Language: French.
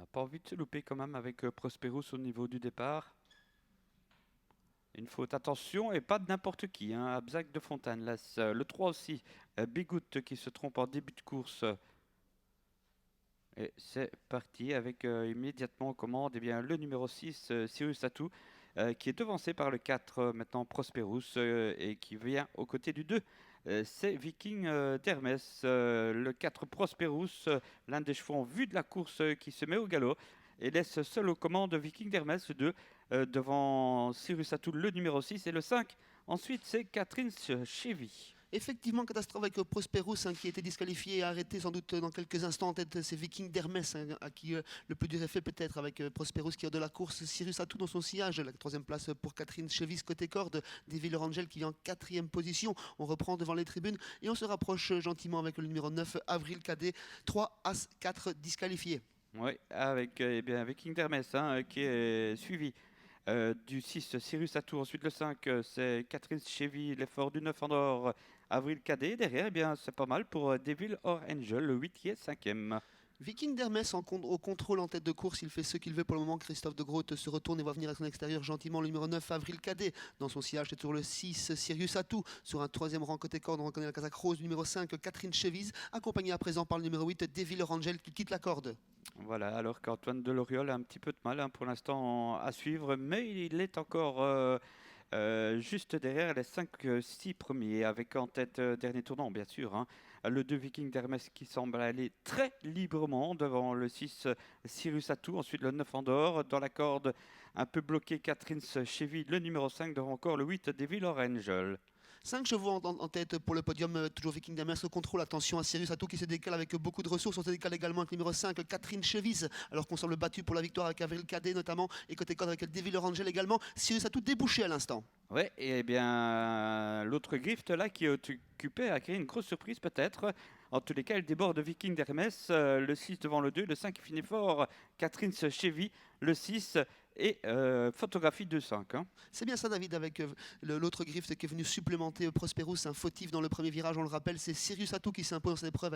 n'a pas envie de se louper quand même avec Prosperous au niveau du départ. Une faute, attention, et pas de n'importe qui, hein. Abzac de Fontaine laisse le 3 aussi. Bigout qui se trompe en début de course. Et c'est parti avec immédiatement en commande le numéro 6, Cyrus Atou, qui est devancé par le 4, maintenant Prosperous, et qui vient aux côtés du 2. C'est Viking d'Hermès, le 4 Prosperous, l'un des chevaux en vue de la course qui se met au galop et laisse seul aux commandes Viking d'Hermès, le 2, devant Cyrus Atou, le numéro 6, et le 5. Ensuite, c'est Catherine Chevy. Effectivement, catastrophe avec Prosperous qui a été disqualifié et arrêté sans doute dans quelques instants en tête. C'est Viking d'Hermès à qui le plus dur est fait peut-être avec Prosperous qui est de la course. Cyrus Atou dans son sillage. La troisième place pour Catherine Chevis côté corde. Des Rangel qui vient en quatrième position. On reprend devant les tribunes et on se rapproche gentiment avec le numéro 9, Avril Cadet. 3 As 4 disqualifiés. Oui, avec Viking d'Hermès qui est suivi du 6, Cyrus Atou. Ensuite, le 5, c'est Catherine Chevy. L'effort du 9 en or, Avril Cadet. Derrière, c'est pas mal pour Devil or Angel, le 8 qui est 5e. Viking d'Hermès au contrôle en tête de course, il fait ce qu'il veut pour le moment. Christophe de Groot se retourne et va venir à son extérieur gentiment. Le numéro 9, Avril Cadet. Dans son sillage, c'est toujours le 6, Sirius Atou. Sur un troisième rang côté corde, on reconnaît la casaque rose du numéro 5, Catherine Chevise, accompagnée à présent par le numéro 8, Devil Angel, qui quitte la corde. Voilà, alors qu'Antoine Deloriol a un petit peu de mal pour l'instant à suivre, mais il est encore juste derrière les 5-6 premiers, avec en tête dernier tournant, bien sûr, le 2 Viking d'Hermès qui semble aller très librement devant le 6 Cyrus Atou, ensuite le 9 Andorre, dans la corde un peu bloqué Catherine Chevy, le numéro 5, devant encore le 8 Devil or Angel. 5 chevaux en tête pour le podium, toujours Viking d'Hermès au contrôle. Attention à Cyrus Atou qui se décale avec beaucoup de ressources. On se décale également avec le numéro 5, Catherine Chevise, alors qu'on semble battu pour la victoire avec Avril Cadet notamment. Et côté corde avec le Devil Angel également. Cyrus Atou débouché à l'instant. Oui, et bien l'autre Grift là qui est occupé a créé une grosse surprise peut-être. En tous les cas, elle déborde Viking d'Hermès, le 6 devant le 2, le 5 finit fort, Catherine Chevy, le 6 et photographie 2-5. C'est bien ça, David, avec l'autre Grift qui est venu supplémenter Prosperous, un fautif dans le premier virage. On le rappelle, c'est Cyrus Atou qui s'impose dans cette épreuve.